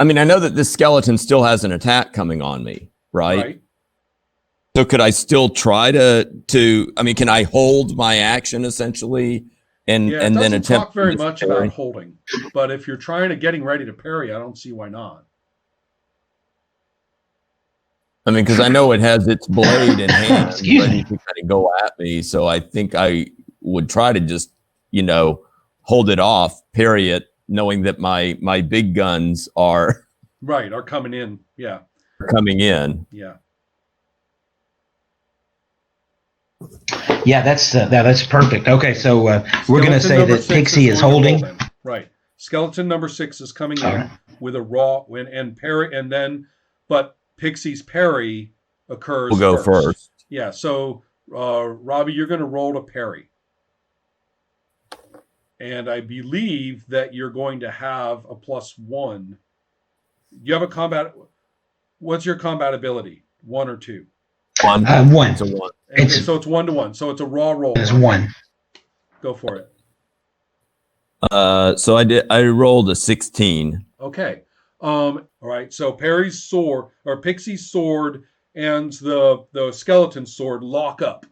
I mean, I know that this skeleton still has an attack coming on me, right? So could I still try to? I mean, can I hold my action essentially, and then attempt? Talk very much about holding, but if you're getting ready to parry, I don't see why not. I mean, because I know it has its blade in hand, Excuse ready to kind of go at me. So I think I would try to just, hold it off, parry it, knowing that my big guns are coming in. Yeah. Coming in. Yeah. Yeah, that's perfect. Okay, so we're going to say that Pixie is holding. Right. Skeleton number 6 is coming in with a raw and parry, and then, but Pixie's parry occurs. We'll go first. Yeah. So, Robbie, you're going to roll to parry. And I believe that you're going to have a +1. You have a combat. What's your combat ability? 1 or 2? 1. 1. It's a 1. Okay, so it's 1-to-1. So it's a raw roll. It's 1. Go for it. So I rolled a 16. Okay. All right. So Perry's sword or Pixie's sword and the skeleton sword lock up.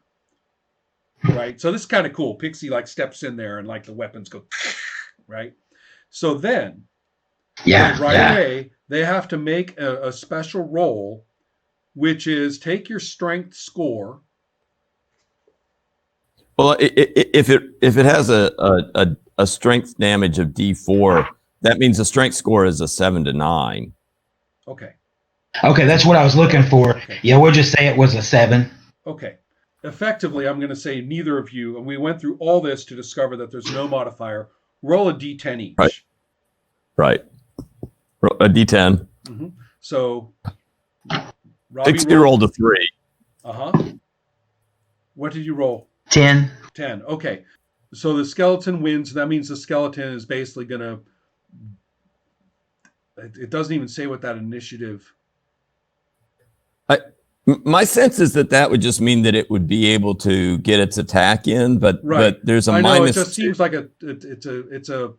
Right. So this is kind of cool. Pixie steps in there and the weapons go right. So then away they have to make a special roll, which is take your strength score. Well, if it has a strength damage of D4, that means the strength score is a 7 to 9. Okay. Okay, that's what I was looking for. Okay. Yeah, we'll just say it was a 7. Okay. Effectively, I'm going to say neither of you, and we went through all this to discover that there's no modifier. Roll a D10 each. Right. A D10. Mm-hmm. So, Robbie rolled a 3. What did you roll? 10. 10. Okay. So the skeleton wins. That means the skeleton is basically going to... It doesn't even say what that initiative... My sense is that would just mean that it would be able to get its attack in, but there's a minus. It just seems like it's a.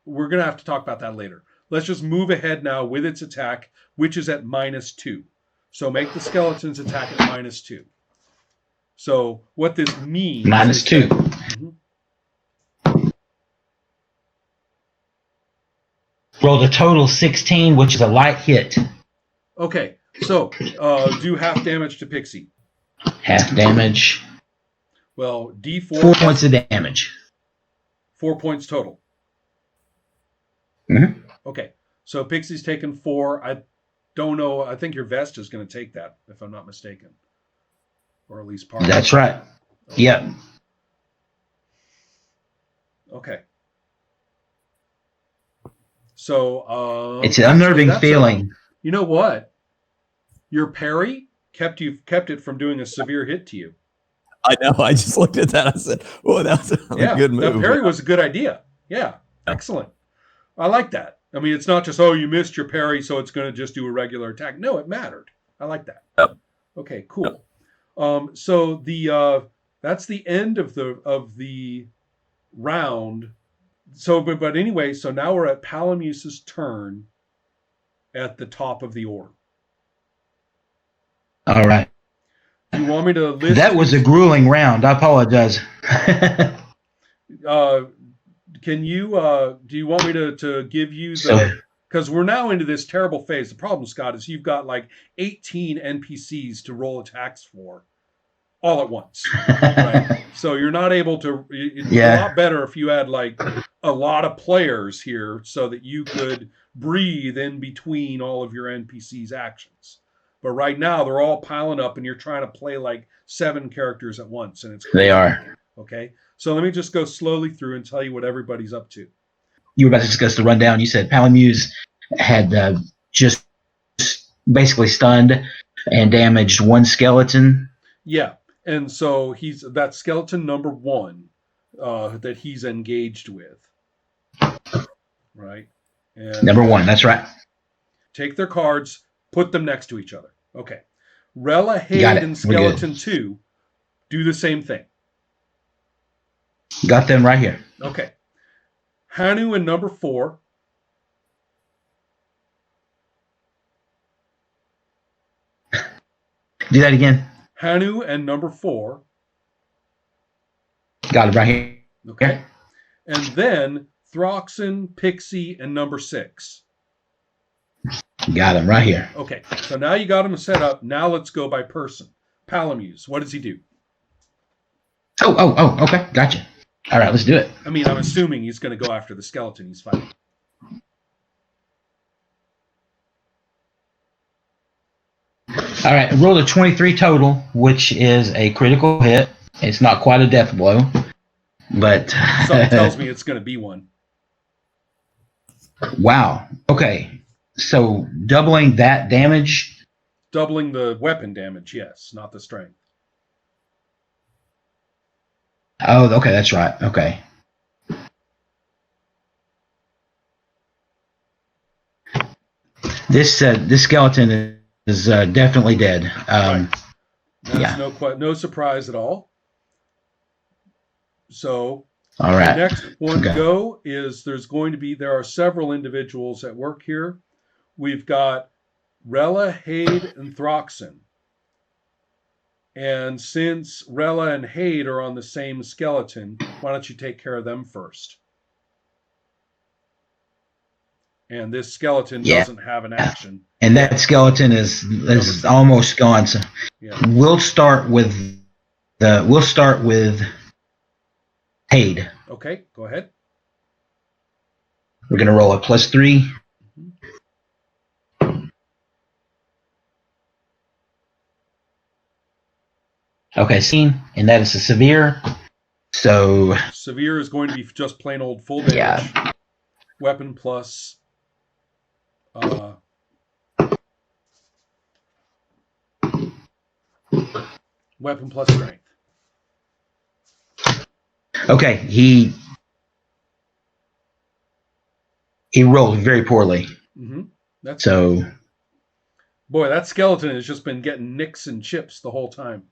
We're gonna have to talk about that later. Let's just move ahead now with its attack, which is at -2. So make the skeleton's attack at -2. So what this means? -2. Rolled a total 16, which is a light hit. Okay. So, do half damage to Pixie. Half damage. Well, D4. 4 points of damage. 4 points total. Mm-hmm. Okay. So Pixie's taken 4. I don't know. I think your vest is going to take that, if I'm not mistaken. Or at least part. That's right. Okay. Yep. Okay. So, it's an unnerving feeling. You know what? Your parry kept it from doing a severe hit to you. I know. I just looked at that. I said, "Oh, that's a good move." That parry was a good idea. Yeah, excellent. I like that. I mean, it's not just you missed your parry, so it's going to just do a regular attack. No, it mattered. I like that. Yep. Okay, cool. Yep. So that's the end of the round. So, but anyway, so now we're at Palamuse's turn at the top of the order. All right. Do you want me to list? That was a grueling round. I apologize. Can you? Do you want me to give you the? Because we're now into this terrible phase. The problem, Scott, is you've got 18 NPCs to roll attacks for, all at once. Right? So you're not able to. It'd be a lot better if you had a lot of players here, so that you could breathe in between all of your NPCs' actions. But right now, they're all piling up, and you're trying to play 7 characters at once, and it's crazy. They are. Okay, so let me just go slowly through and tell you what everybody's up to. You were about to discuss the rundown. You said Palamuse had just basically stunned and damaged 1 skeleton. Yeah, and so that's skeleton number 1 that he's engaged with. Right? And number 1, that's right. Take their cards, put them next to each other. Okay. Rella, Haid, and Skeleton 2 do the same thing. Got them right here. Okay. Hanu and number 4 Do that again. Hanu and number 4. Got it right here. Okay. And then Throxon, Pixie, and number 6. Got him right here. Okay. So now you got him set up. Now let's go by person. Palamuse, what does he do? Oh, okay. Gotcha. All right, let's do it. I mean, I'm assuming he's going to go after the skeleton he's fighting. All right, I rolled a 23 total, which is a critical hit. It's not quite a death blow, but something tells me it's going to be one. Wow. Okay, so doubling that damage. Doubling the weapon damage, yes, not the strength. Oh, okay, that's right. Okay. This skeleton is definitely dead. Right. That's yeah. no surprise at all. So all right. The next one to go is there are several individuals at work here. We've got Rella, Hade, and Throxon. And since Rella and Hade are on the same skeleton, why don't you take care of them first? And this skeleton doesn't have an action. And that skeleton is almost gone. So we'll start with Hade. Okay, go ahead. We're gonna roll a +3. Okay, scene, and that is a severe. So severe is going to be just plain old full damage. Yeah. Weapon plus weapon plus strength. Okay, he rolled very poorly. Mm-hmm. That's so. Boy, that skeleton has just been getting nicks and chips the whole time.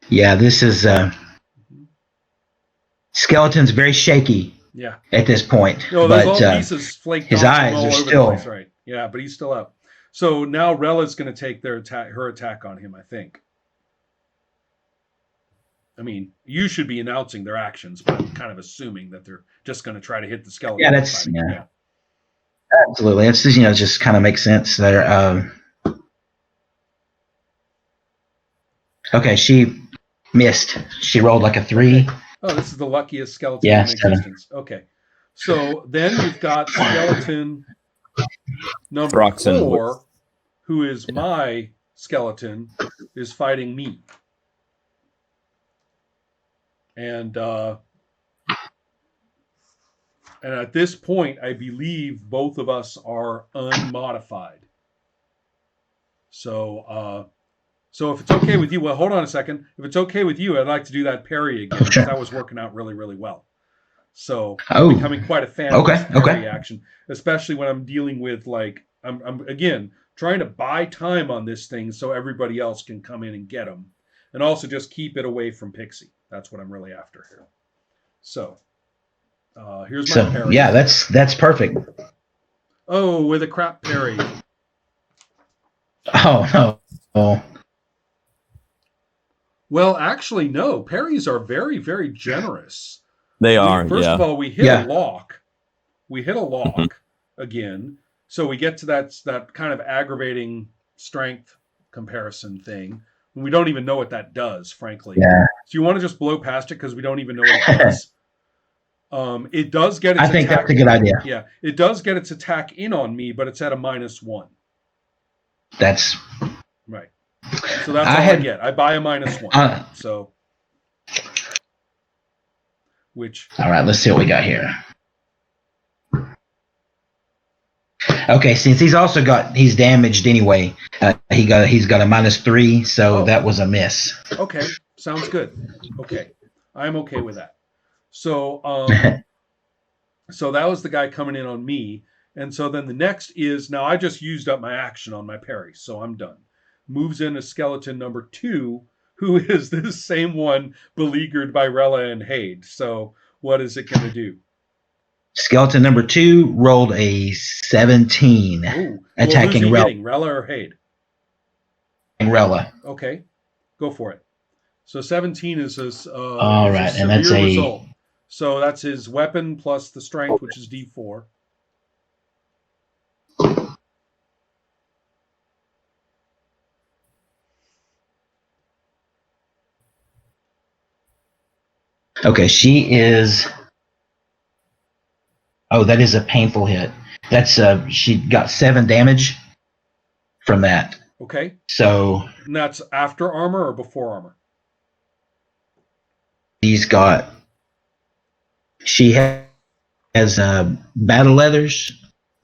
Yeah, this is skeleton's very shaky. Yeah. At this point, no, those all pieces flaked. His eyes are still place, right. Yeah, but he's still up. So now Rella's going to take her attack on him, I think. I mean, you should be announcing their actions, but I'm kind of assuming that they're just going to try to hit the skeleton. Yeah, that's absolutely. It's just kind of makes sense there. Okay, she missed. She rolled like a 3. Okay. Oh, this is the luckiest skeleton in existence. Okay, so then you've got skeleton number Throxon 4, who is my skeleton, is fighting me. And at this point, I believe both of us are unmodified. So if it's okay with you, well, hold on a second. If it's okay with you, I'd like to do that parry again because that was working out really, really well. So I'm becoming quite a fan of this parry action, especially when I'm dealing with I'm again trying to buy time on this thing so everybody else can come in and get them, and also just keep it away from Pixie. That's what I'm really after here. So here's my parry. Yeah, that's perfect. Oh, with a crap parry. Oh no. Oh. Well, actually, no. Parries are very, very generous. They are. First of all, we hit a lock. We hit a lock Mm-hmm. again, so we get to that kind of aggravating strength comparison thing. We don't even know what that does, frankly. Yeah. So you want to just blow past it because we don't even know what it does. It does get its I think that's a good idea. Yeah, it does get its attack in on me, but it's at a -1. That's right. So that's all I get. I buy a -1. So, which. All right, let's see what we got here. Okay, since he's damaged anyway. He's got a -3, so that was a miss. Okay, sounds good. Okay, I'm okay with that. So, so that was the guy coming in on me, and so then the next is now I just used up my action on my parry, so I'm done. Moves in a skeleton number 2, who is this same one beleaguered by Rella and Hade. So what is it going to do? Skeleton number 2 rolled a 17, Ooh. attacking who's he Rella. hitting, Rella or Hade? Rella. Okay, go for it. So 17 is a All right, and that's severe a result. So that's his weapon plus the strength, which is D4. okay. She is. Oh, that is a painful hit. That's she got 7 damage from that. Okay. So And that's after armor or before armor? She has battle leathers.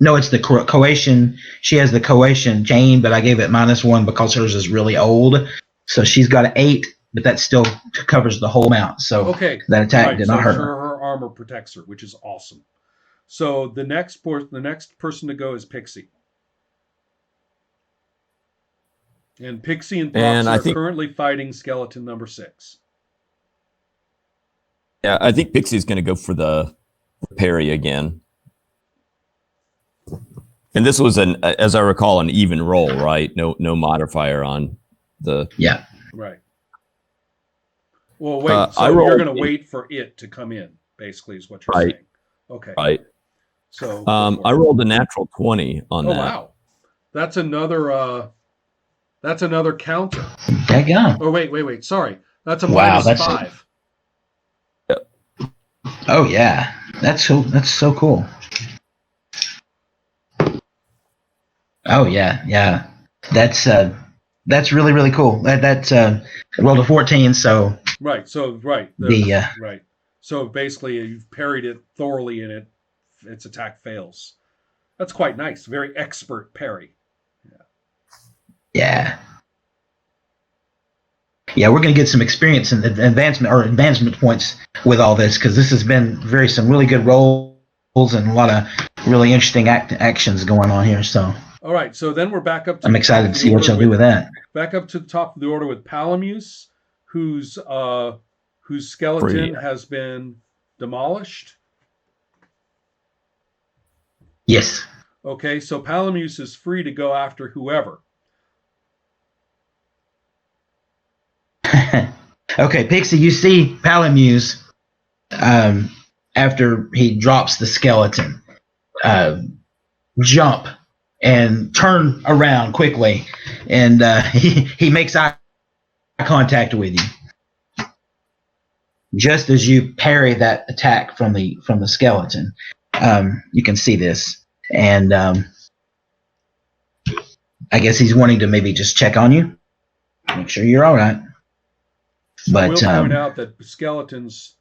No, it's the coation. She has the coation chain, but I gave it -1 because hers is really old. So she's got an 8, but that still covers the whole amount. So okay, that attack did not hurt her. Her armor protects her, which is awesome. So the next person to go is Pixie. And Pixie and Throx are currently fighting skeleton number 6. Yeah, I think Pixie's going to go for the parry again. And this was as I recall, an even roll, right? No modifier on the. Yeah. Right. Well, wait. So you're going to wait for it to come in, basically, is what you're saying. Okay. Right. So I rolled a natural 20 on that. Oh wow, that's another counter. Daggone. Oh wait. Sorry, that's a -5. Oh yeah, that's so cool. Oh yeah. That's really really cool. That's rolled a 14, so right. So right. Right. So basically, you've parried it thoroughly, and its attack fails. That's quite nice. Very expert parry. Yeah. Yeah, we're going to get some experience and advancement points with all this, because this has been some really good rolls and a lot of really interesting actions going on here. So. All right, so then we're back up to I'm excited to see what y'all do with that. Back up to the top of the order with Palamuse, whose skeleton has been demolished. Yes. Okay, so Palamuse is free to go after whoever. Okay, Pixie, you see Palamuse after he drops the skeleton jump and turn around quickly, and he makes eye contact with you just as you parry that attack from the skeleton. You can see this, and I guess he's wanting to maybe just check on you, make sure you're all right. So but we'll point out that skeletons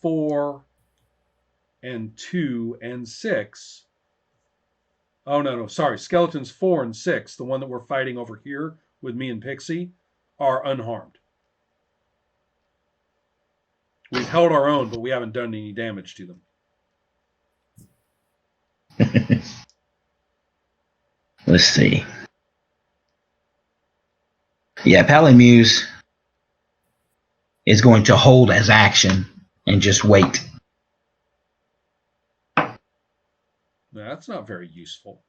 4 and 2 and 6. Oh no, sorry. Skeletons 4 and 6, the one that we're fighting over here with me and Pixie, are unharmed. We've held our own, but we haven't done any damage to them. Let's see. Yeah, Palamuse is going to hold as action and just wait. That's not very useful.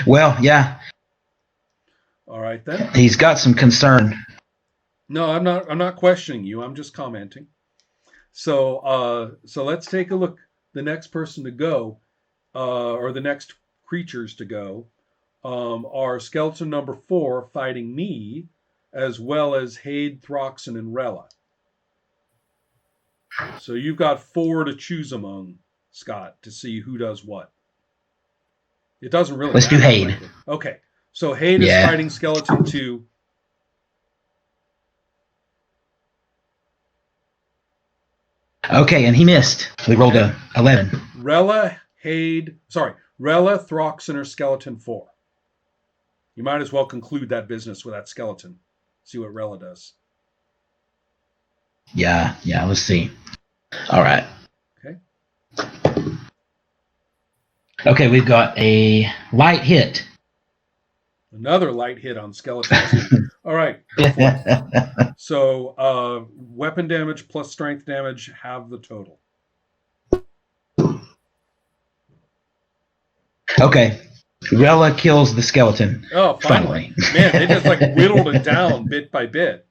Well, yeah. All right then. He's got some concern. No, I'm not questioning you. I'm just commenting. So let's take a look. The next person to go, or the next creatures to go, are skeleton number 4 fighting me, as well as Hade, Throxan, and Rella. So you've got 4 to choose among, Scott, to see who does what. It doesn't really Let's do Hade. Frankly. Okay. So Hade is fighting skeleton 2. Okay, and he missed. So he rolled a 11. Rella, Throxan, or skeleton 4. You might as well conclude that business with that skeleton. See what Rella does. Yeah, let's see. All right. Okay, we've got a light hit. Another light hit on skeleton. All right. So weapon damage plus strength damage have the total. Okay. Rella kills the skeleton. Oh, finally. Man, they just like whittled it down bit by bit.